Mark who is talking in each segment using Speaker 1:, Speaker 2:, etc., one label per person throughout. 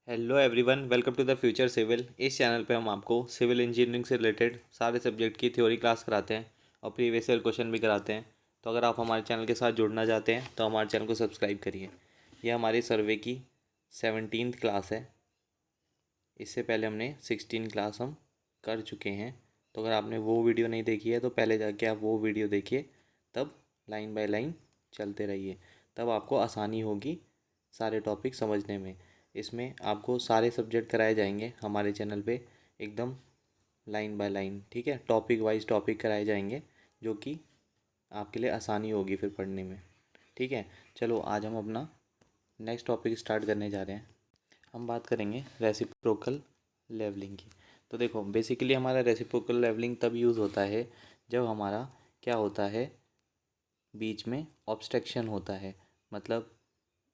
Speaker 1: Hello everyone, welcome to the future civil. इस channel पे हम आपको सिविल इंजीनियरिंग से रिलेटेड सारे सब्जेक्ट की थ्योरी क्लास कराते हैं और प्रीवियस ईयर क्वेश्चन भी कराते हैं। तो अगर आप हमारे चैनल के साथ जुड़ना चाहते हैं तो हमारे चैनल को सब्सक्राइब करिए। यह हमारी सर्वे की 17th क्लास है। इससे पहले हमने 16 क्लास हम कर चुके हैं। तो अगर आपने वो वीडियो नहीं देखी है तो पहले जाके आप वो वीडियो देखिए, तब लाइन बाय लाइन चलते रहिए, तब आपको आसानी होगी सारे टॉपिक समझने में। इसमें आपको सारे सब्जेक्ट कराए जाएंगे हमारे चैनल पे, एकदम लाइन बाय लाइन, ठीक है। टॉपिक वाइज टॉपिक कराए जाएंगे जो कि आपके लिए आसानी होगी फिर पढ़ने में, ठीक है। चलो आज हम अपना नेक्स्ट टॉपिक स्टार्ट करने जा रहे हैं। हम बात करेंगे रेसिप्रोकल लेवलिंग की। तो देखो, बेसिकली हमारा रेसिप्रोकल लेवलिंग तब यूज़ होता है जब हमारा क्या होता है, बीच में ऑब्स्ट्रक्शन होता है। मतलब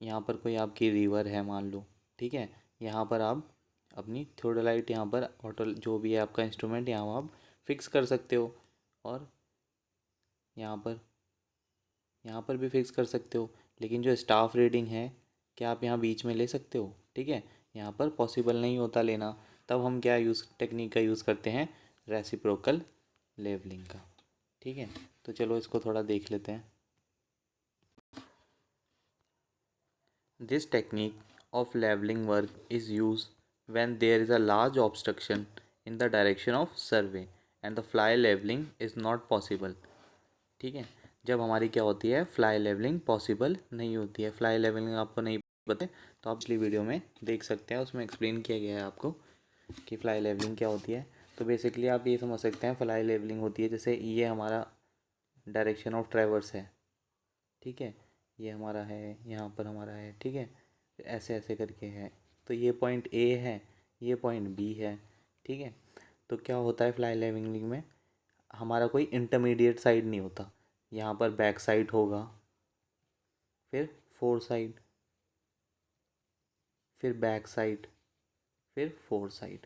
Speaker 1: यहाँ पर कोई आपकी रिवर है मान लो, ठीक है। यहाँ पर आप अपनी थियोडोलाइट, यहाँ पर ऑटो जो भी है आपका इंस्ट्रूमेंट, यहाँ आप फिक्स कर सकते हो। और यहाँ पर भी फिक्स कर सकते हो। लेकिन जो स्टाफ रीडिंग है, क्या आप यहाँ बीच में ले सकते हो? ठीक है, यहाँ पर पॉसिबल नहीं होता लेना। तब हम क्या यूज़ टेक्निक का यूज़ करते हैं, रेसिप्रोकल लेवलिंग का, ठीक है। तो चलो इसको थोड़ा देख लेते हैं। This technique of leveling work is used when there is a large obstruction in the direction of survey and the fly leveling is not possible, ठीक है। जब हमारी क्या होती है, फ्लाई लेवलिंग पॉसिबल नहीं होती है। फ्लाई लेवलिंग आपको नहीं पता है तो आप पिछली वीडियो में देख सकते हैं, उसमें एक्सप्लेन किया गया है आपको कि फ्लाई लेवलिंग क्या होती है। तो बेसिकली आप ये समझ सकते हैं, फ्लाई लेवलिंग होती है जैसे ये हमारा डायरेक्शन ऑफ ट्रैवर्स है, ठीक है। ये हमारा है, यहाँ पर हमारा है, ठीक है। ऐसे ऐसे करके है। तो ये पॉइंट ए है, ये पॉइंट बी है, ठीक है। तो क्या होता है फ्लाई लेवलिंग में, हमारा कोई इंटरमीडिएट साइड नहीं होता। यहाँ पर बैक साइड होगा, फिर फोर साइड, फिर बैक साइड, फिर फोर साइड,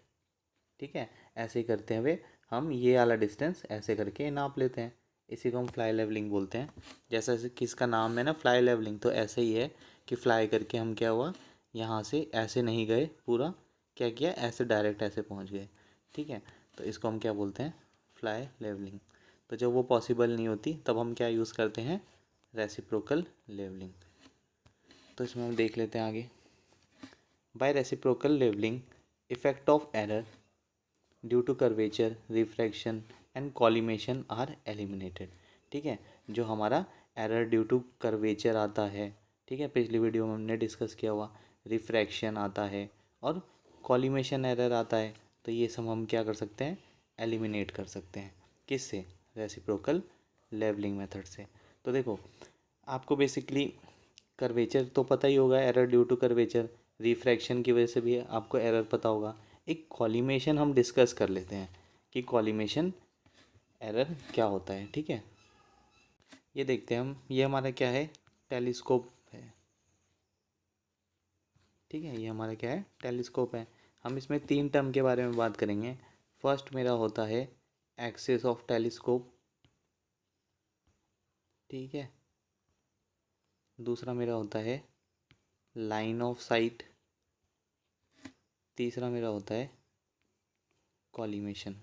Speaker 1: ठीक है। ऐसे ही करते हुए हम ये वाला डिस्टेंस ऐसे करके नाप लेते हैं। इसी को हम फ्लाई लेवलिंग बोलते हैं। जैसा जैसे किसका नाम है ना, फ्लाई लेवलिंग, तो ऐसे ही है कि फ्लाई करके हम क्या हुआ, यहाँ से ऐसे नहीं गए पूरा, क्या किया, ऐसे डायरेक्ट ऐसे पहुँच गए, ठीक है। तो इसको हम क्या बोलते हैं, फ्लाई लेवलिंग। तो जब वो पॉसिबल नहीं होती तब हम क्या यूज़ करते हैं, रेसिप्रोकल लेवलिंग। तो इसमें हम देख लेते हैं आगे। By reciprocal levelling, effect of error due to curvature, refraction and collimation are eliminated, ठीक है। जो हमारा एरर ड्यू टू कर्वेचर आता है, ठीक है, पिछली वीडियो में हमने डिस्कस किया हुआ, रिफ्रैक्शन आता है और कॉलिमेशन एरर आता है। तो ये सब हम क्या कर सकते हैं, एलिमिनेट कर सकते हैं। किससे, रेसिप्रोकल लेवलिंग मेथड से। तो देखो, आपको बेसिकली कर्वेचर तो पता ही होगा, error due to curvature, refraction की वजह से भी आपको एरर पता होगा। एक कॉलिमेशन हम डिस्कस कर लेते हैं कि कॉलिमेशन एरर क्या होता है, ठीक है। ये देखते हैं हम, ये हमारा क्या है, टेलीस्कोप है, ठीक है। ये हमारा क्या है, टेलीस्कोप है। हम इसमें तीन टर्म के बारे में बात करेंगे। फर्स्ट मेरा होता है एक्सिस ऑफ टेलीस्कोप, ठीक है। दूसरा मेरा होता है लाइन ऑफ साइट। तीसरा मेरा होता है कॉलिमेशन,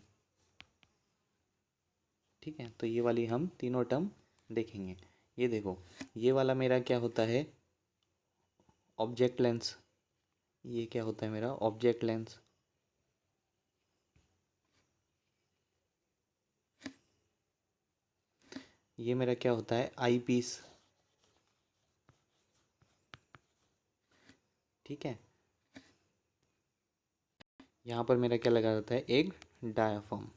Speaker 1: ठीक है। तो ये वाली हम तीनों टर्म देखेंगे। ये देखो, ये वाला मेरा क्या होता है, ऑब्जेक्ट लेंस। ये क्या होता है मेरा, ऑब्जेक्ट लेंस। ये मेरा क्या होता है, आई पीस, ठीक है। यहाँ पर मेरा क्या लगा रहता है, एक डायाफ्राम,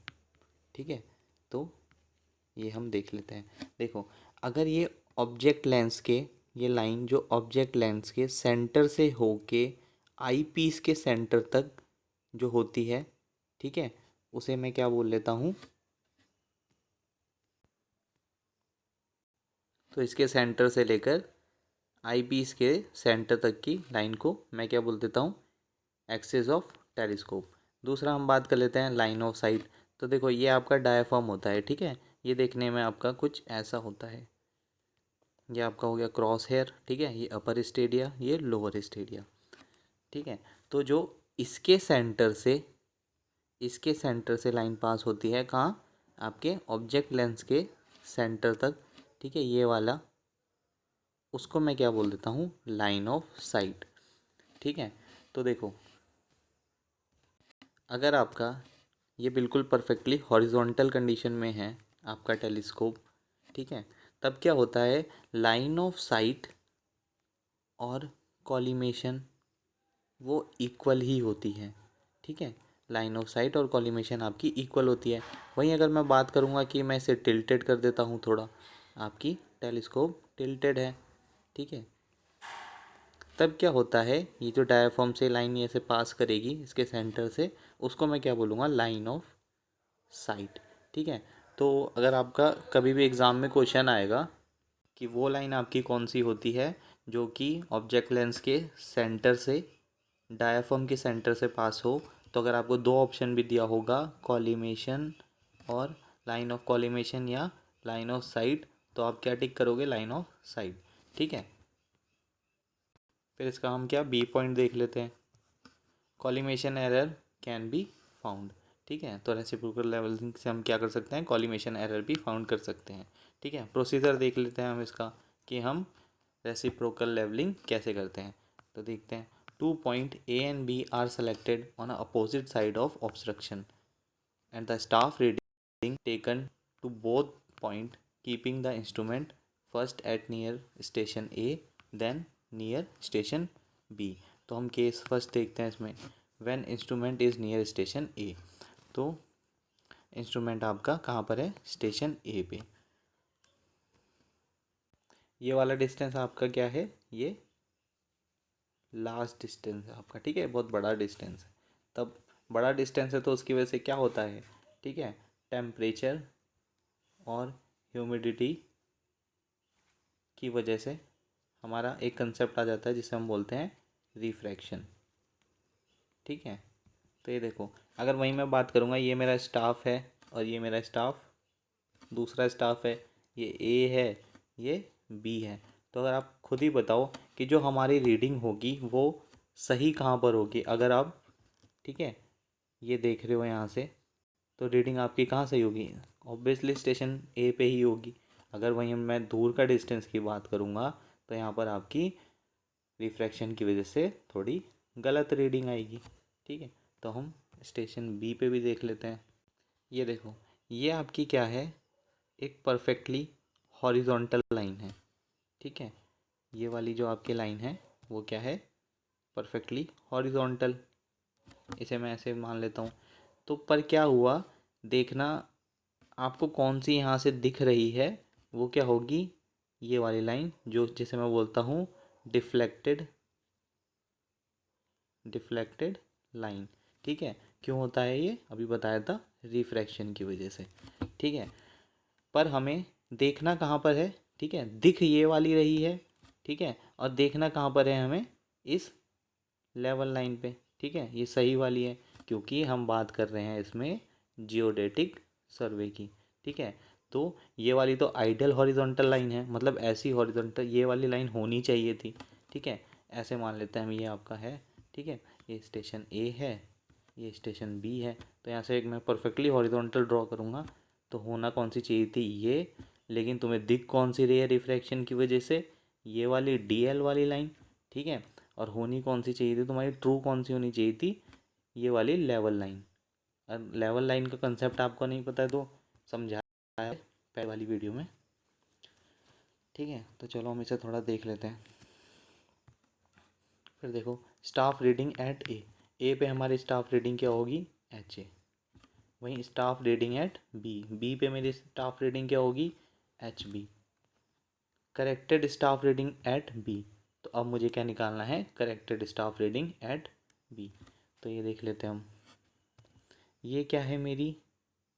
Speaker 1: ठीक है। तो ये हम देख लेते हैं। देखो, अगर ये ऑब्जेक्ट लेंस के, ये लाइन जो ऑब्जेक्ट लेंस के सेंटर से होके आई पीस के सेंटर तक जो होती है, ठीक है, उसे मैं क्या बोल लेता हूँ, तो इसके सेंटर से लेकर आई पीस के सेंटर तक की लाइन को मैं क्या बोल देता हूँ, एक्सिस ऑफ टेलीस्कोप। दूसरा हम बात कर लेते हैं लाइन ऑफ साइट। तो देखो, ये आपका डायाफ्राम होता है, ठीक है। ये देखने में आपका कुछ ऐसा होता है। ये आपका हो गया क्रॉस हेयर, ठीक है। ये अपर स्टेडिया, ये लोअर स्टेडिया। ठीक है। तो जो इसके सेंटर से इसके सेंटर से लाइन पास होती है कहाँ, आपके ऑब्जेक्ट लेंस के सेंटर तक, ठीक है, ये वाला, उसको मैं क्या बोल देता हूँ, लाइन ऑफ साइट। ठीक है। तो देखो, अगर आपका ये बिल्कुल परफेक्टली हॉरिजॉन्टल कंडीशन में है आपका टेलीस्कोप, ठीक है, तब क्या होता है, लाइन ऑफ साइट और कॉलिमेशन वो इक्वल ही होती है। ठीक है, लाइन ऑफ साइट और कॉलिमेशन आपकी इक्वल होती है। वहीं अगर मैं बात करूँगा कि मैं इसे टिल्टेड कर देता हूँ थोड़ा, आपकी टेलीस्कोप टिल्टेड है। ठीक है, तब क्या होता है, ये जो डायाफ्राम से लाइन ये से पास करेगी इसके सेंटर से, उसको मैं क्या बोलूँगा, लाइन ऑफ साइट। ठीक है। तो अगर आपका कभी भी एग्ज़ाम में क्वेश्चन आएगा कि वो लाइन आपकी कौन सी होती है जो कि ऑब्जेक्ट लेंस के सेंटर से, डायाफ्राम के सेंटर से पास हो, तो अगर आपको दो ऑप्शन भी दिया होगा, कॉलिमेशन और लाइन ऑफ कॉलिमेशन या लाइन ऑफ साइट, तो आप क्या टिक करोगे, लाइन ऑफ साइट। ठीक है। फिर इसका हम क्या बी पॉइंट देख लेते हैं, collimation error can be found. ठीक है, तो रेसिप्रोकल लेवलिंग से हम क्या कर सकते हैं, कॉलिमेशन एरर भी फाउंड कर सकते हैं। ठीक है, प्रोसीजर देख लेते हैं हम इसका कि हम रेसिप्रोकल लेवलिंग कैसे करते हैं। तो देखते हैं, 2 point A and B are selected on opposite side of obstruction and the staff reading taken to both point, keeping the instrument first at near station A then near station B। तो हम case first देखते हैं इसमें, when instrument is near station A, तो instrument आपका कहाँ पर है, स्टेशन ए पे। ये वाला डिस्टेंस आपका क्या है, ये लास्ट डिस्टेंस है आपका। ठीक है, बहुत बड़ा डिस्टेंस है। तब बड़ा डिस्टेंस है तो उसकी वजह से क्या होता है, ठीक है, टेम्परेचर और ह्यूमिडिटी की वजह से हमारा एक कंसेप्ट आ जाता है जिसे हम बोलते हैं रिफ्रैक्शन। ठीक है। तो ये देखो, अगर वहीं मैं बात करूँगा, ये मेरा स्टाफ है और ये मेरा स्टाफ, दूसरा स्टाफ है, ये ए है, ये बी है। तो अगर आप खुद ही बताओ कि जो हमारी रीडिंग होगी वो सही कहाँ पर होगी, अगर आप, ठीक है, ये देख रहे हो यहाँ से, तो रीडिंग आपकी कहाँ सही होगी, ऑब्वियसली स्टेशन ए पे ही होगी। अगर वहीं मैं दूर का डिस्टेंस की बात करूँगा तो यहाँ पर आपकी रिफ्रैक्शन की वजह से थोड़ी गलत रीडिंग आएगी। ठीक है, तो हम स्टेशन बी पे भी देख लेते हैं। ये देखो, ये आपकी क्या है, एक परफेक्टली हॉरिजॉन्टल लाइन है। ठीक है, ये वाली जो आपकी लाइन है वो क्या है, परफेक्टली हॉरिजॉन्टल, इसे मैं ऐसे मान लेता हूँ। तो पर क्या हुआ, देखना आपको कौन सी यहाँ से दिख रही है, वो क्या होगी, ये वाली लाइन, जो जिसे मैं बोलता हूँ डिफ्लेक्टेड डिफ्लेक्टेड लाइन। ठीक है, क्यों होता है ये, अभी बताया था, रिफ्रैक्शन की वजह से। ठीक है, पर हमें देखना कहाँ पर है, ठीक है, दिख ये वाली रही है, ठीक है, और देखना कहाँ पर है हमें, इस लेवल लाइन पे। ठीक है, ये सही वाली है क्योंकि हम बात कर रहे हैं इसमें जियोडेटिक सर्वे की। ठीक है, तो ये वाली तो आइडियल हॉरिजॉन्टल लाइन है, मतलब ऐसी हॉरिजॉन्टल ये वाली लाइन होनी चाहिए थी। ठीक है, ऐसे मान लेते हैं हम, ये आपका है। ठीक है, ये स्टेशन ए है, ये स्टेशन बी है। तो यहाँ से एक मैं परफेक्टली हॉरिजॉन्टल ड्रॉ करूँगा, तो होना कौन सी चाहिए थी, ये, लेकिन तुम्हें दिख कौन सी रही है रिफ्रैक्शन की वजह से, ये वाली डी एल वाली लाइन। ठीक है, और होनी कौन सी चाहिए थी तुम्हारी, ट्रू कौन सी होनी चाहिए थी, ये वाली लेवल लाइन। अब लेवल लाइन का कंसेप्ट आपको नहीं पता है तो समझाया है पहले वाली वीडियो में। ठीक है, तो चलो हम इसे थोड़ा देख लेते हैं। फिर देखो, स्टाफ रीडिंग एट ए पे हमारी स्टाफ रीडिंग क्या होगी, एच ए। वहीं स्टाफ रीडिंग एट बी पे मेरी स्टाफ रीडिंग क्या होगी, H B. Corrected staff reading at B, तो अब मुझे क्या निकालना है, corrected staff reading at B. तो ये देख लेते हैं हम, ये क्या है मेरी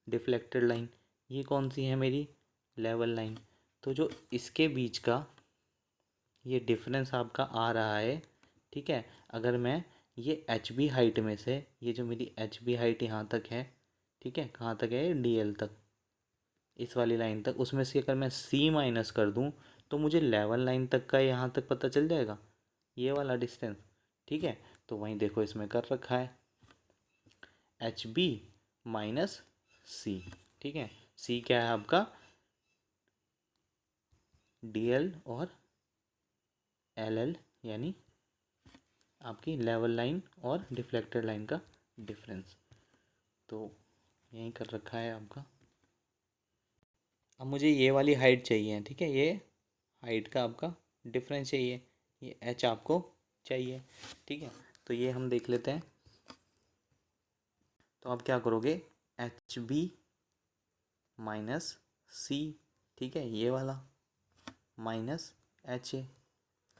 Speaker 1: डिफ्लेक्टेड लाइन, ये कौन सी है मेरी लेवल लाइन। तो जो इसके बीच का ये डिफरेंस आपका आ रहा है, ठीक है, अगर मैं ये एच बी हाइट में से, ये जो मेरी एच बी हाइट यहाँ तक है, ठीक है, कहाँ तक है, डी एल तक, इस वाली लाइन तक, उसमें से अगर मैं सी माइनस कर दूँ तो मुझे लेवल लाइन तक का यहाँ तक पता चल जाएगा, ये वाला डिस्टेंस। ठीक है, तो वहीं देखो इसमें कर रखा है एच बी माइनस सी। ठीक है, सी क्या है आपका डी एल और एल एल, यानी आपकी लेवल लाइन और डिफ्लेक्टेड लाइन का डिफरेंस। तो यही कर रखा है आपका। अब मुझे ये वाली हाइट चाहिए, ठीक है, ये हाइट का आपका डिफरेंस चाहिए, ये एच आपको चाहिए। ठीक है, तो ये हम देख लेते हैं। तो आप क्या करोगे, एच बी माइनस सी, ठीक है, ये वाला माइनस एच ए।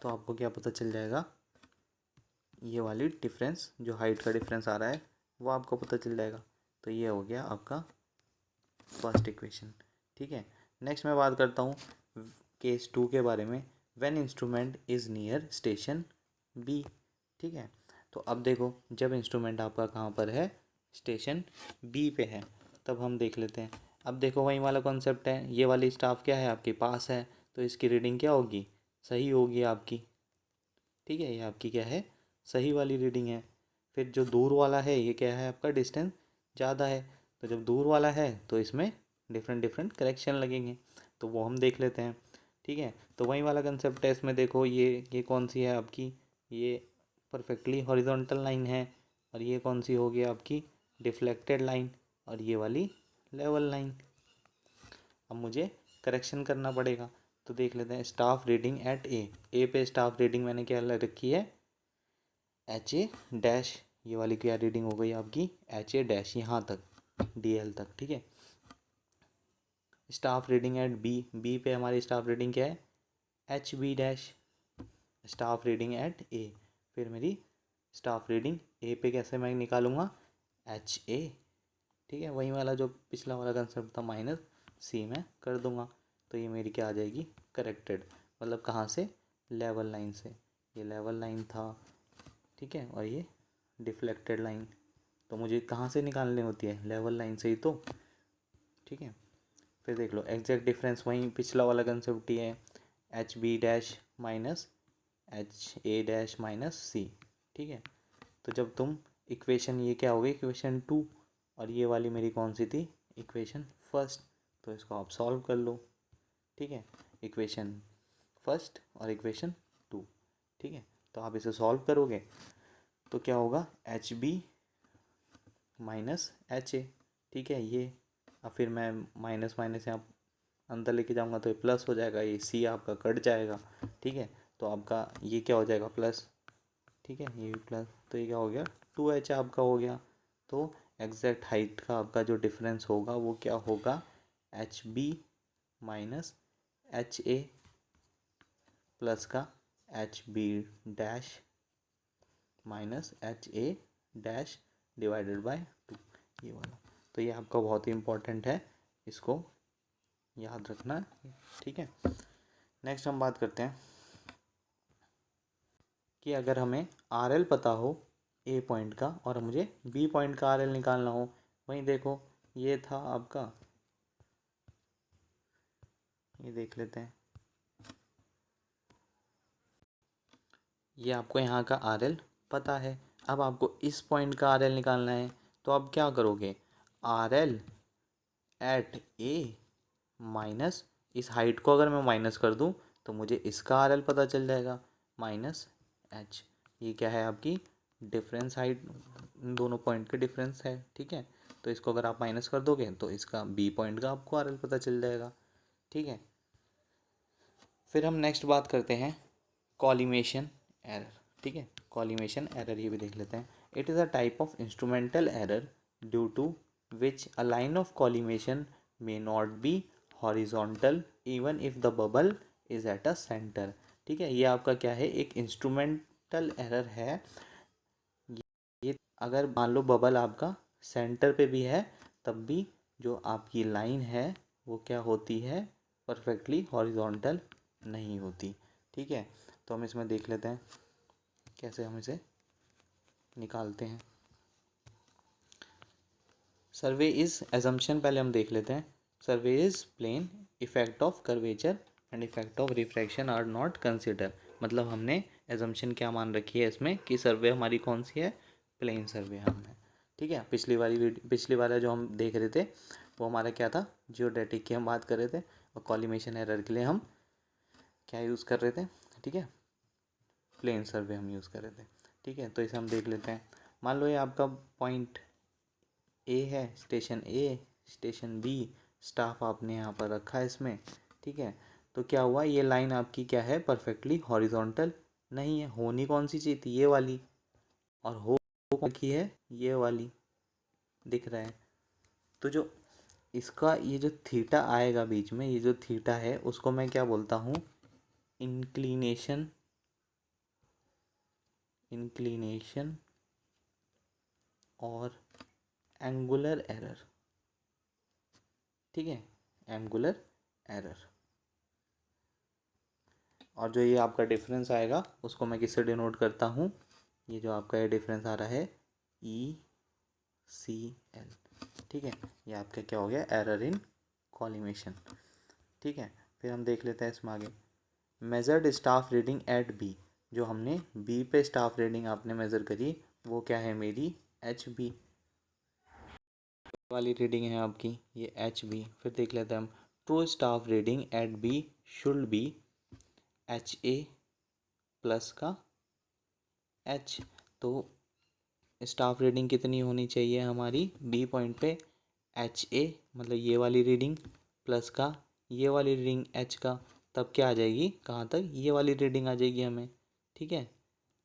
Speaker 1: तो आपको क्या पता चल जाएगा, ये वाली डिफरेंस जो हाइट का डिफरेंस आ रहा है वो आपको पता चल जाएगा। तो ये हो गया आपका फर्स्ट इक्वेशन। ठीक है, नेक्स्ट मैं बात करता हूँ केस 2 के बारे में। When instrument is near station B. ठीक है, तो अब देखो जब इंस्ट्रूमेंट आपका कहाँ पर है, स्टेशन बी पे है, तब हम देख लेते हैं। अब देखो वही वाला कॉन्सेप्ट है, ये वाली स्टाफ क्या है आपके पास है, तो इसकी रीडिंग क्या होगी, सही होगी आपकी। ठीक है, ये आपकी क्या है, सही वाली रीडिंग है। फिर जो दूर वाला है ये क्या है आपका, डिस्टेंस ज़्यादा है। तो जब दूर वाला है तो इसमें डिफरेंट डिफरेंट करेक्शन लगेंगे, तो वो हम देख लेते हैं। ठीक है, तो वही वाला कंसेप्ट है इसमें। देखो ये कौन सी है आपकी, ये परफेक्टली हॉरिजॉन्टल लाइन है, और ये कौन सी होगी आपकी डिफ्लेक्टेड लाइन, और ये वाली लेवल लाइन। अब मुझे करेक्शन करना पड़ेगा, तो देख लेते हैं। स्टाफ रीडिंग एट ए पे स्टाफ रीडिंग मैंने क्या रखी है, एच ए डैश। ये वाली क्या रीडिंग हो गई आपकी, एच ए डैश, यहाँ तक डी एल तक। ठीक है, staff reading at B, B पे हमारी स्टाफ रीडिंग क्या है, H B dash. Staff reading at A, फिर मेरी स्टाफ रीडिंग ए पे कैसे मैं निकालूंगा, एच ए। ठीक है, वही वाला जो पिछला वाला कंसेप्ट था, माइनस सी में कर दूंगा। तो ये मेरी क्या आ जाएगी, करेक्टेड। मतलब कहाँ से, लेवल लाइन से। ये लेवल लाइन था, ठीक है, और ये डिफ्लेक्टेड लाइन। तो मुझे कहाँ से निकालनी होती है, लेवल लाइन से ही तो। ठीक है, फिर देख लो एग्जैक्ट डिफरेंस वहीं पिछला वाला कंसेप्ट ही है, H B dash minus H A dash minus C. ठीक है, तो जब तुम इक्वेशन, ये क्या हो गई इक्वेशन 2, और ये वाली मेरी कौन सी थी, इक्वेशन फर्स्ट। तो इसको आप सॉल्व कर लो। ठीक है, इक्वेशन फर्स्ट और इक्वेशन 2। ठीक है, तो आप इसे सॉल्व करोगे तो क्या होगा, H B minus H A. ठीक है, ये अब फिर मैं माइनस माइनस यहाँ अंदर लेके जाऊँगा तो ये प्लस हो जाएगा, ये सी आपका कट जाएगा। ठीक है, तो आपका ये क्या हो जाएगा, प्लस। ठीक है, ये भी प्लस, तो ये क्या हो गया, 2h आपका हो गया। तो एग्जैक्ट हाइट का आपका जो डिफरेंस होगा वो क्या होगा, H B minus H A plus का H B dash minus H A dash divided by 2, ये वाला। तो ये आपका बहुत ही इम्पोर्टेंट है, इसको याद रखना। ठीक है, नेक्स्ट हम बात करते हैं कि अगर हमें आर एल पता हो ए पॉइंट का और मुझे बी पॉइंट का आर एल निकालना हो। वहीं देखो ये था आपका, ये देख लेते हैं, ये आपको यहाँ का आर एल पता है। अब आपको इस पॉइंट का आर एल निकालना है, तो आप क्या करोगे, आर एल एट ए माइनस, इस हाइट को अगर मैं माइनस कर दूं तो मुझे इसका आर एल पता चल जाएगा, माइनस एच। ये क्या है आपकी डिफरेंस, हाइट दोनों पॉइंट के डिफरेंस है। ठीक है, तो इसको अगर आप माइनस कर दोगे तो इसका बी पॉइंट का आपको आर एल पता चल जाएगा। ठीक है, फिर हम नेक्स्ट बात करते हैं कॉलिमेशन एरर। ठीक है, कॉलिमेशन एरर ये भी देख लेते हैं। It is a type of instrumental error due to which a line of collimation may not be horizontal even if the bubble is at a centre. ठीक है, ये आपका क्या है, एक इंस्ट्रूमेंटल एरर है। ये अगर मान लो बबल आपका सेंटर पे भी है, तब भी जो आपकी लाइन है वो क्या होती है, परफेक्टली हॉरिजॉन्टल नहीं होती। ठीक है, तो हम इसमें देख लेते हैं कैसे हम इसे निकालते हैं। सर्वे इज एजम्पशन पहले हम देख लेते हैं। Survey is plane, effect of curvature and effect of refraction are not consider. मतलब हमने एजम्पशन क्या मान रखी है इसमें कि सर्वे हमारी कौन सी है, प्लेन सर्वे हमने, ठीक है। पिछली वाला जो हम देख रहे थे वो हमारा क्या था, जियोडेटिक की हम बात कर रहे थे, और कॉलिमेशन एरर के लिए हम क्या यूज़ कर रहे थे, ठीक है, प्लेन सर्वे हम यूज़ कर रहे थे, ठीक है। तो इसे हम देख लेते हैं। मान लो ये आपका पॉइंट ए है, स्टेशन बी, स्टाफ आपने यहाँ पर रखा है इसमें, ठीक है। तो क्या हुआ, ये लाइन आपकी क्या है, परफेक्टली हॉरिजॉन्टल नहीं है, होनी कौन सी चाहिए थी, ये वाली, और हो कौन की है, ये वाली, दिख रहा है। तो जो इसका ये जो थीटा आएगा बीच में, ये जो थीटा है उसको मैं क्या बोलता हूँ, इंक्लिनेशन और एंगुलर एरर, ठीक है, एंगुलर एरर। और जो ये आपका डिफरेंस आएगा उसको मैं किससे डिनोट करता हूँ, ये जो आपका ये डिफरेंस आ रहा है ECL, ठीक है। ये आपका क्या हो गया, एरर इन कॉलिमेशन, ठीक है। फिर हम देख लेते हैं इसमें आगे, measured staff reading at B, जो हमने बी पे स्टाफ रीडिंग आपने मेज़र करी वो क्या है मेरी HB वाली रीडिंग है आपकी, ये HB। फिर देख लेते हैं हम, true staff reading at B should be HA plus का H। तो स्टाफ रीडिंग कितनी होनी चाहिए हमारी बी पॉइंट पे, HA मतलब ये वाली रीडिंग प्लस का ये वाली रीडिंग H का, तब क्या आ जाएगी, कहाँ तक, ये वाली रीडिंग आ जाएगी हमें, ठीक है।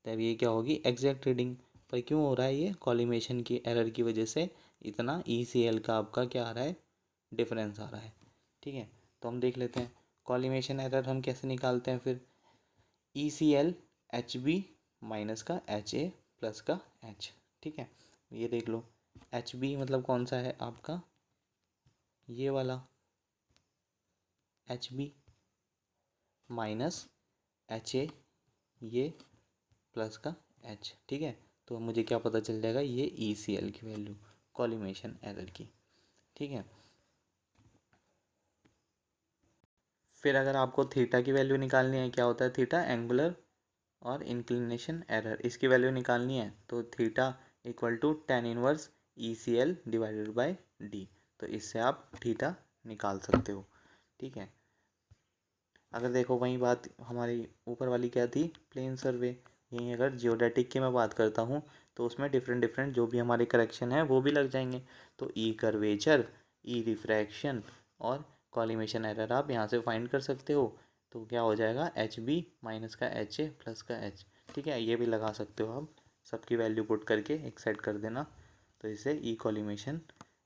Speaker 1: तब ये क्या होगी, एग्जैक्ट रीडिंग। पर क्यों हो रहा है ये, कॉलिमेशन की एरर की वजह से इतना ECL का आपका क्या आ रहा है, डिफरेंस आ रहा है, ठीक है। तो हम देख लेते हैं कॉलिमेशन एरर हम कैसे निकालते हैं फिर, ECL HB माइनस का HA प्लस का H, ठीक है। ये देख लो, HB मतलब कौन सा है आपका, ये वाला HB माइनस HA ये प्लस का H, ठीक है। तो मुझे क्या पता चल जाएगा, ये ECL की वैल्यू, कॉलिमेशन एरर की, ठीक है। फिर अगर आपको थीटा की वैल्यू निकालनी है, क्या होता है थीटा, एंगुलर और इंक्लिनेशन एरर, इसकी वैल्यू निकालनी है तो theta equal to tan inverse ECL divided by D। तो इससे आप थीटा निकाल सकते हो, ठीक है। अगर देखो वही बात हमारी ऊपर वाली क्या थी, प्लेन सर्वे, यहीं अगर जियोडेटिक की मैं बात करता हूँ तो उसमें डिफरेंट डिफरेंट जो भी हमारे करेक्शन है वो भी लग जाएंगे। तो ई कर्वेचर, ई रिफ्रैक्शन और कॉलिमेशन एरर आप यहाँ से फाइंड कर सकते हो। तो क्या हो जाएगा, HB माइनस का HA प्लस का H, ठीक है। ये भी लगा सकते हो आप, सबकी वैल्यू पुट करके एक सेट कर देना, तो इससे ई कॉलिमेशन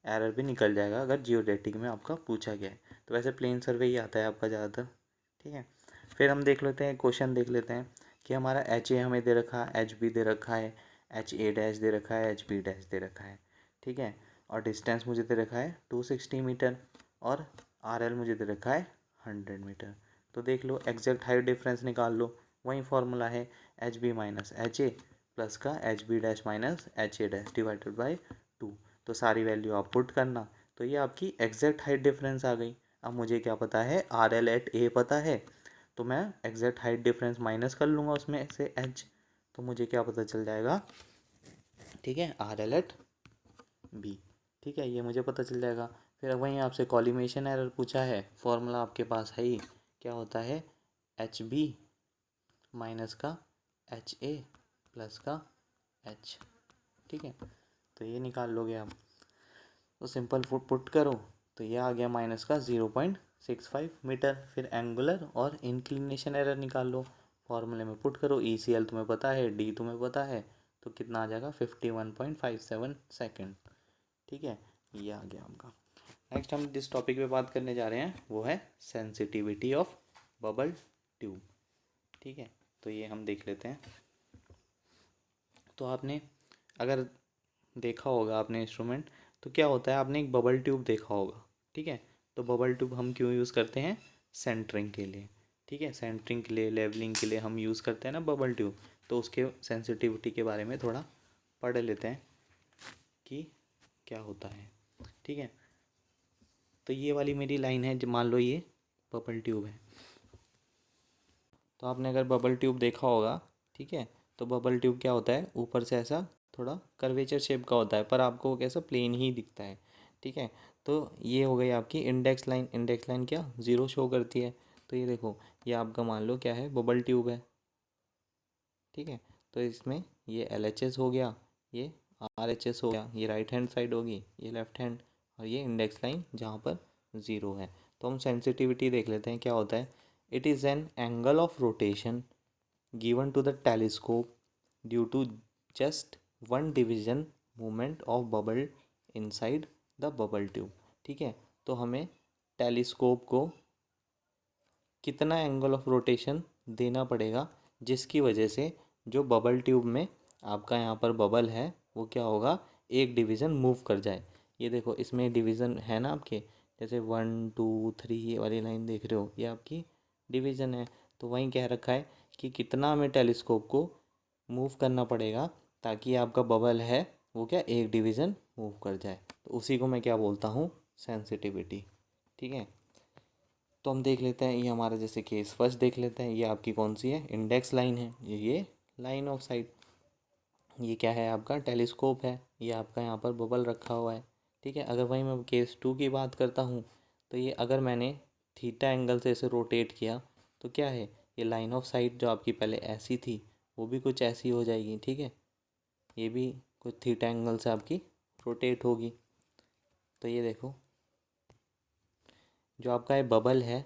Speaker 1: एरर भी निकल जाएगा अगर जियोडेटिक में आपका पूछा गया है। तो वैसे प्लेन सर्वे ही आता है आपका ज़्यादातर, ठीक है। फिर हम देख लेते हैं, क्वेश्चन देख लेते हैं कि हमारा HA हमें दे रखा है, HB दे रखा है, HA डैश दे रखा है, HB डैश दे रखा है, ठीक है। और डिस्टेंस मुझे दे रखा है 260 मीटर और RL मुझे दे रखा है 100 मीटर। तो देख लो एग्जैक्ट हाइट डिफरेंस निकाल लो, वही फॉर्मूला है HB माइनस HA प्लस का HB dash minus HA dash divided by 2। तो सारी वैल्यू आप पुट करना, तो ये आपकी एग्जैक्ट हाइट डिफरेंस आ गई। अब मुझे क्या पता है, RL एट A पता है, तो मैं एग्जैक्ट हाइट डिफरेंस माइनस कर लूँगा उसमें से H, तो मुझे क्या पता चल जाएगा, ठीक है, RL एट B, ठीक है, ये मुझे पता चल जाएगा। फिर वहीं आपसे कॉलिमेशन एरर पूछा है, फॉर्मूला आपके पास है ही, क्या होता है, HB माइनस का HA प्लस का H, ठीक है। तो ये निकाल लोगे आप, तो सिंपल फुट पुट करो, तो ये आ गया माइनस का 0.65 मीटर। फिर एंगुलर और इंक्लिनेशन एरर निकाल लो, फॉर्मूले में पुट करो, ECL तुम्हें पता है, D तुम्हें पता है, तो कितना आ जाएगा 51.57 सेकेंड, ठीक है। ये आ गया आपका। नेक्स्ट हम जिस टॉपिक पे बात करने जा रहे हैं वो है सेंसिटिविटी ऑफ बबल ट्यूब, ठीक है। तो ये हम देख लेते हैं। तो आपने अगर देखा होगा आपने इंस्ट्रूमेंट, तो क्या होता है, आपने एक बबल ट्यूब देखा होगा, ठीक है। तो बबल ट्यूब हम क्यों यूज़ करते हैं, सेंटरिंग के लिए, ठीक है, सेंटरिंग के लिए, लेवलिंग के लिए हम यूज़ करते हैं ना बबल ट्यूब। तो उसके सेंसिटिविटी के बारे में थोड़ा पढ़ लेते हैं कि क्या होता है, ठीक है। तो ये वाली मेरी लाइन है, मान लो ये बबल ट्यूब है। तो आपने अगर बबल ट्यूब देखा होगा ठीक है। तो बबल ट्यूब क्या होता है, ऊपर से ऐसा थोड़ा कर्वेचर शेप का होता है, पर आपको वो कैसा प्लेन ही दिखता है। ठीक है। तो ये हो गई आपकी इंडेक्स लाइन। इंडेक्स लाइन क्या 0 शो करती है। तो ये देखो, ये आपका मान लो क्या है, बबल ट्यूब है। ठीक है। तो इसमें ये LHS हो गया, ये RHS हो गया, ये राइट हैंड साइड होगी, ये लेफ्ट हैंड, और ये इंडेक्स लाइन जहाँ पर 0 है। तो हम सेंसिटिविटी देख लेते हैं क्या होता है। It is an angle of rotation given to the telescope due to just one division movement of bubble inside the bubble tube। ठीक है। तो हमें टेलीस्कोप को कितना एंगल ऑफ रोटेशन देना पड़ेगा, जिसकी वजह से जो बबल ट्यूब में आपका यहाँ पर बबल है वो क्या होगा, एक डिवीज़न मूव कर जाए। ये देखो, इसमें डिवीज़न है ना आपके, जैसे 1 2 3 वाली लाइन देख रहे हो, ये आपकी डिवीज़न है। तो वहीं कह रखा है कि कितना हमें टेलीस्कोप को मूव करना पड़ेगा ताकि आपका बबल है वो क्या एक डिवीज़न मूव कर जाए। तो उसी को मैं क्या बोलता हूँ, सेंसिटिविटी। ठीक है। तो हम देख लेते हैं, ये हमारा जैसे केस फर्स्ट देख लेते हैं। ये आपकी कौन सी है, इंडेक्स लाइन है, ये लाइन ऑफ साइट। ये क्या है, आपका टेलीस्कोप है, ये आपका यहाँ पर बबल रखा हुआ है। ठीक है। अगर वहीं मैं केस टू की बात करता हूँ, तो ये अगर मैंने थीटा एंगल से इसे रोटेट किया तो क्या है, ये लाइन ऑफ साइट जो आपकी पहले ऐसी थी वो भी कुछ ऐसी हो जाएगी। ठीक है। ये भी कुछ थीटा एंगल से आपकी रोटेट होगी। तो ये देखो, जो आपका ये बबल है,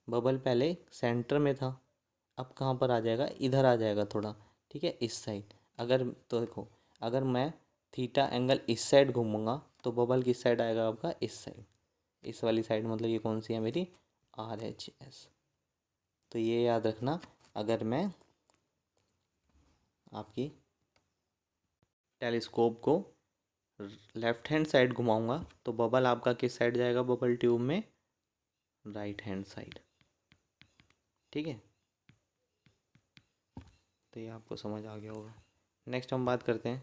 Speaker 1: बबल पहले सेंटर में था, अब कहाँ पर आ जाएगा, इधर आ जाएगा थोड़ा। ठीक है, इस साइड। अगर तो देखो, अगर मैं थीटा एंगल इस साइड घूमूंगा तो बबल किस साइड आएगा आपका, इस साइड। इस वाली साइड मतलब ये कौन सी है मेरी, RHS। तो ये याद रखना, अगर मैं आपकी टेलीस्कोप को लेफ्ट हैंड साइड घुमाऊंगा तो बबल आपका किस साइड जाएगा, बबल ट्यूब में राइट हैंड साइड। ठीक है। तो ये आपको समझ आ गया होगा। नेक्स्ट हम बात करते हैं।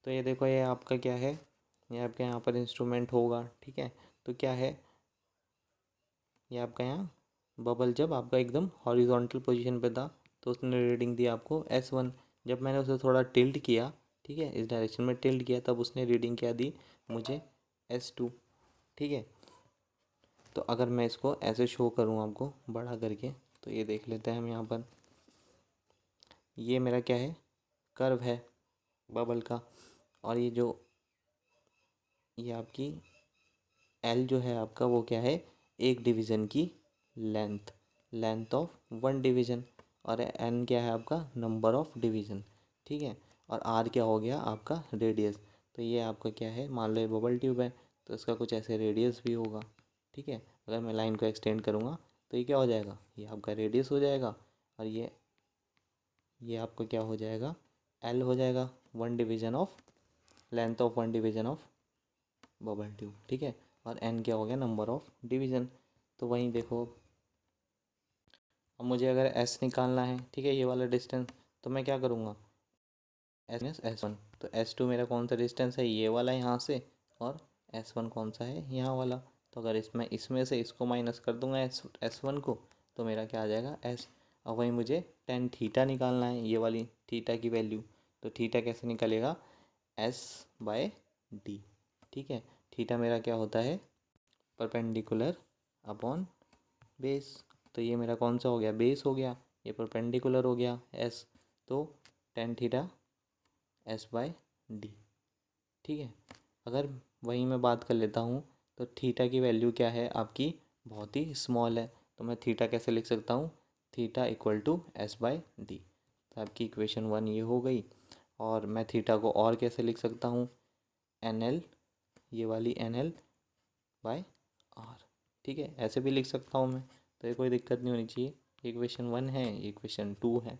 Speaker 1: तो ये देखो, ये आपका क्या है, ये आपके यहाँ पर इंस्ट्रूमेंट होगा। ठीक है। तो क्या है, ये आपका यहाँ बबल जब आपका एकदम हॉरिजॉन्टल पोजीशन पे था तो उसने रीडिंग दी आपको S1। जब मैंने उसे थोड़ा टिल्ट किया, ठीक है, इस डायरेक्शन में टिल्ट किया, तब उसने रीडिंग क्या दी मुझे, S2। ठीक है। तो अगर मैं इसको ऐसे शो करूँ आपको बड़ा करके, तो ये देख लेते हैं हम यहाँ पर, ये मेरा क्या है, कर्व है बबल का। और ये जो ये आपकी L जो है आपका वो क्या है, एक डिवीज़न की length, length of one division. और N क्या है आपका, नंबर ऑफ डिवीज़न। ठीक है। और R क्या हो गया आपका, रेडियस। तो ये आपका क्या है, मान लो ये बबल ट्यूब है तो इसका कुछ ऐसे रेडियस भी होगा। ठीक है। अगर मैं लाइन को एक्सटेंड करूँगा तो ये क्या हो जाएगा, ये आपका रेडियस हो जाएगा। और ये आपका क्या हो जाएगा, L हो जाएगा, one division of length of one division of bubble tube. ठीक है। और N क्या हो गया, नंबर ऑफ डिवीज़न। तो वहीं देखो, अब मुझे अगर S निकालना है, ठीक है, ये वाला डिस्टेंस, तो मैं क्या करूँगा, S1। तो S2 मेरा कौन सा डिस्टेंस है, ये वाला यहाँ से, और S1 कौन सा है, यहाँ वाला। तो अगर इसमें से इसको माइनस कर दूंगा S1 को, तो मेरा क्या आ जाएगा, S। और वहीं मुझे टेन थीटा निकालना है, ये वाली थीटा की वैल्यू। तो थीटा कैसे निकलेगा, S/D। ठीक है। थीटा मेरा क्या होता है, परपेंडिकुलर अपॉन बेस। तो ये मेरा कौन सा हो गया, बेस हो गया, ये परपेंडिकुलर हो गया S। तो टेन थीटा S/D। ठीक है। अगर वहीं मैं बात कर लेता हूँ तो थीटा की वैल्यू क्या है आपकी, बहुत ही स्मॉल है। तो मैं थीटा कैसे लिख सकता हूँ, थीटा इक्वल टू S/D। तो आपकी इक्वेशन 1 ये हो गई। और मैं थीटा को और कैसे लिख सकता हूँ, NL, ये वाली NL/R। ठीक है, ऐसे भी लिख सकता हूँ मैं। तो ये कोई दिक्कत नहीं होनी चाहिए। इक्वेशन 1 है, इक्वेशन 2 है।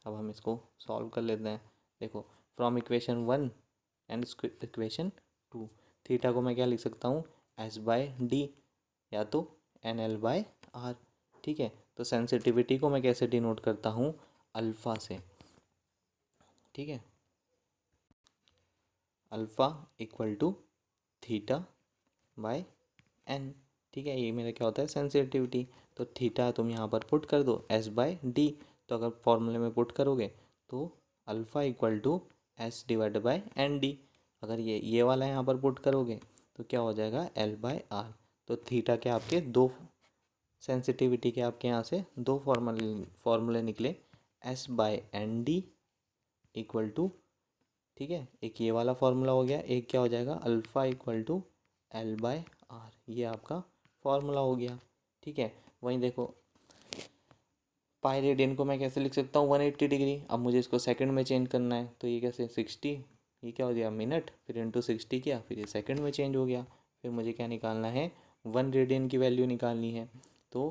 Speaker 1: अब हम इसको सॉल्व कर लेते हैं। देखो, from equation 1 and equation 2, theta को मैं क्या लिख सकता हूँ, S/D, या तो NL/R। ठीक है। तो सेंसिटिविटी को मैं कैसे डिनोट करता हूँ, अल्फ़ा से। ठीक है। Alpha equal to theta. ठीक है, ये मेरा क्या होता है, सेंसिटिविटी। तो थीटा तुम यहाँ पर पुट कर दो, S/D। तो अगर फॉर्मूले में पुट करोगे तो alpha equal to S divide by N D. अगर ये वाला यहाँ पर पुट करोगे तो क्या हो जाएगा एल बाय आर। तो थीटा के आपके दो सेंसिटिविटी के आपके यहाँ से दो फॉर्मूले निकले, S by N D equal to, ठीक है, एक ये वाला फॉर्मूला हो गया, एक क्या हो जाएगा alpha equal to L by R, ये आपका फॉर्मूला हो गया। ठीक है, वहीं देखो पाई रेडियन को मैं कैसे लिख सकता हूँ 180 डिग्री। अब मुझे इसको सेकंड में चेंज करना है तो ये कैसे 60, ये क्या हो गया मिनट, फिर इंटू 60 किया, फिर ये सेकंड में चेंज हो गया। फिर मुझे क्या निकालना है 1 रेडियन की वैल्यू निकालनी है। तो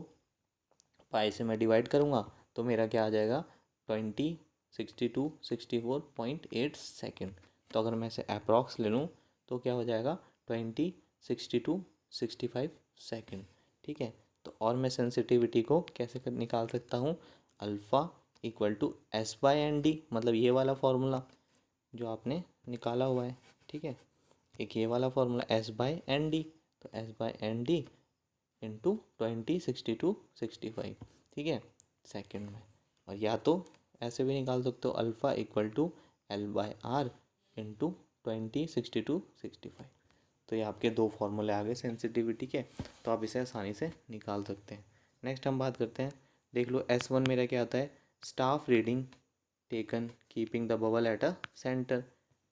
Speaker 1: पाई से मैं डिवाइड करूँगा तो मेरा क्या आ जाएगा 20, 62, 64.8 सेकेंड। तो अगर मैं इसे अप्रॉक्स ले लूँ तो क्या हो जाएगा 20, 62, 65 सेकेंड। ठीक है, तो और मैं सेंसिटिविटी को कैसे निकाल सकता हूँ, alpha equal to S by N D, मतलब ये वाला फार्मूला जो आपने निकाला हुआ है। ठीक है, एक ये वाला formula S by N D, तो S by N D into 20, 62, 65, ठीक है, सेकेंड में। और या तो ऐसे भी निकाल सकते हो alpha equal to L by R into 20, 62, 65। तो ये आपके दो फार्मूले आ गए सेंसिटिविटी के, तो आप इसे आसानी से निकाल सकते हैं। नेक्स्ट हम बात करते हैं, देख लो S1 मेरा क्या आता है, staff reading taken keeping the bubble eight a centre.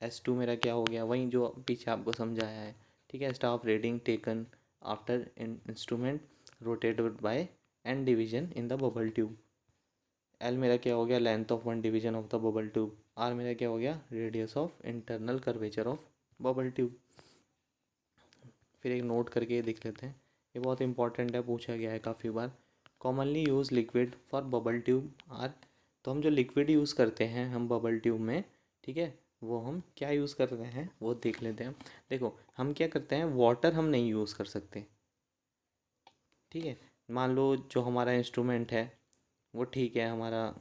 Speaker 1: S2 मेरा क्या हो गया, वहीं जो पीछे आपको समझाया है। ठीक है, staff reading taken after instrument rotated by N division in the bubble tube. L मेरा क्या हो गया, length of one division of the bubble tube. R मेरा क्या हो गया, radius of internal curvature of bubble tube. फिर एक नोट करके देख लेते हैं, ये बहुत इंपॉर्टेंट है, पूछा गया है काफ़ी बार। Commonly use liquid for bubble tube are. तो हम जो लिक्विड यूज़ करते हैं हम बबल ट्यूब में, ठीक है, वो हम क्या यूज़ करते हैं वो देख लेते हैं। देखो हम क्या करते हैं, वाटर हम नहीं यूज़ कर सकते। ठीक है, मान लो जो हमारा इंस्ट्रूमेंट है वो ठीक है, हमारा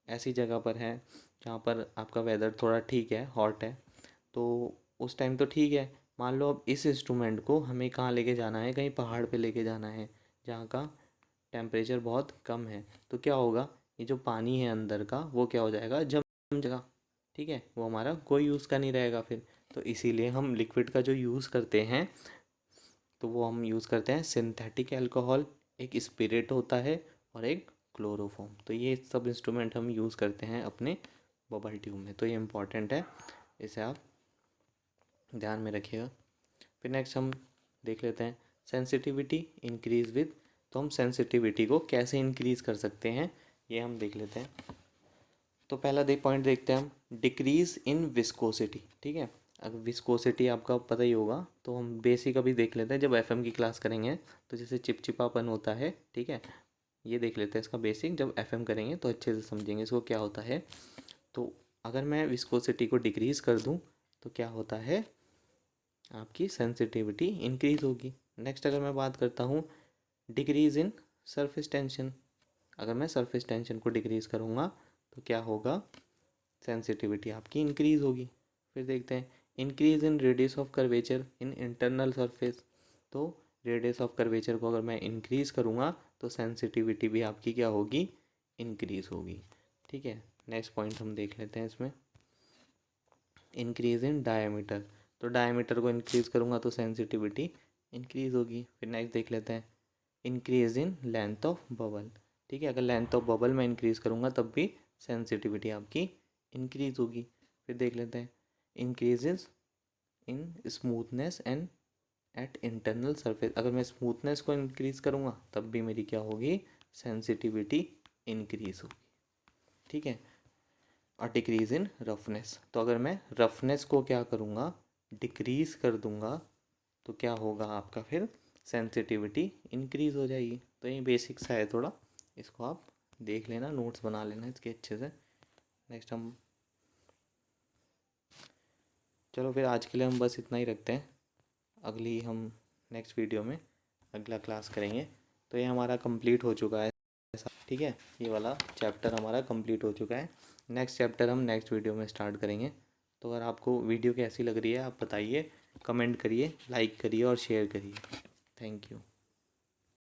Speaker 1: ऐसी जगह पर है जहाँ पर आपका वेदर थोड़ा ठीक है, हॉट है, तो उस टाइम तो ठीक है। मान लो अब इस इंस्ट्रूमेंट को हमें कहाँ लेके जाना है, कहीं पहाड़ पे लेके जाना है जहाँ का टेम्परेचर बहुत कम है, तो क्या होगा, ये जो पानी है अंदर का वो क्या हो जाएगा, जम जाएगा। ठीक है, वो हमारा कोई यूज़ का नहीं रहेगा फिर। तो इसीलिए हम लिक्विड का जो यूज़ करते हैं तो वो हम यूज़ करते हैं सिंथेटिक अल्कोहल, एक स्पिरिट होता है और एक क्लोरोफॉर्म। तो ये सब इंस्ट्रूमेंट हम यूज़ करते हैं अपने बबल ट्यूब में, तो ये इम्पॉर्टेंट है, इसे आप ध्यान में रखिएगा। फिर नेक्स्ट हम देख लेते हैं सेंसिटिविटी इंक्रीज विद। तो हम सेंसिटिविटी को कैसे इंक्रीज कर सकते हैं ये हम देख लेते हैं। तो पहला पॉइंट देखते हैं हम, डिक्रीज इन विस्कोसिटी। ठीक है, अगर विस्कोसिटी आपका पता ही होगा तो हम बेसिक अभी देख लेते हैं, जब एफएम की क्लास करेंगे तो जैसे चिपचिपापन होता है, ठीक है, ये देख लेते हैं इसका बेसिक, जब एफएम करेंगे तो अच्छे से समझेंगे इसको क्या होता है। तो अगर मैं विस्कोसिटी को डिक्रीज़ कर दूं तो क्या होता है, आपकी सेंसिटिविटी इंक्रीज़ होगी। नेक्स्ट अगर मैं बात करता हूँ डिक्रीज़ इन सरफेस टेंशन, अगर मैं सरफेस टेंशन को डिक्रीज़ करूँगा तो क्या होगा, सेंसिटिविटी आपकी इंक्रीज़ होगी। फिर देखते हैं increase in radius of curvature in internal surface. तो रेडियस ऑफ कर्वेचर को अगर मैं इंक्रीज़ करूँगा तो सेंसिटिविटी भी आपकी क्या होगी, इंक्रीज़ होगी। ठीक है, नेक्स्ट पॉइंट हम देख लेते हैं इसमें, इंक्रीज़ इन डायमीटर। तो डायमीटर को इंक्रीज़ करूँगा तो सेंसिटिविटी इंक्रीज़ होगी। फिर नेक्स्ट देख लेते हैं increase in length of bubble. ठीक है, अगर लेंथ ऑफ बबल मैं इंक्रीज़ करूँगा तब भी सेंसिटिविटी आपकी इंक्रीज़ होगी। फिर देख लेते हैं increases in smoothness and at internal surface. अगर मैं स्मूथनेस को इंक्रीज़ करूँगा तब भी मेरी क्या होगी, सेंसिटिविटी इंक्रीज़ होगी। ठीक है, और डिक्रीज़ इन रफनेस। तो अगर मैं रफनेस को क्या करूँगा, डिक्रीज़ कर दूँगा तो क्या होगा आपका, फिर सेंसिटिविटी इंक्रीज़ हो जाएगी। तो ये बेसिक सा है थोड़ा, इसको आप देख लेना, नोट्स बना लेना इसके अच्छे से। नेक्स्ट हम, चलो फिर आज के लिए हम बस इतना ही रखते हैं, अगली हम नेक्स्ट वीडियो में अगला क्लास करेंगे। तो ये हमारा कंप्लीट हो चुका है। ठीक है, ये वाला चैप्टर हमारा कंप्लीट हो चुका है। नेक्स्ट चैप्टर हम नेक्स्ट वीडियो में स्टार्ट करेंगे। तो अगर आपको वीडियो कैसी लग रही है आप बताइए, कमेंट करिए, लाइक करिए और शेयर करिए। Thank you.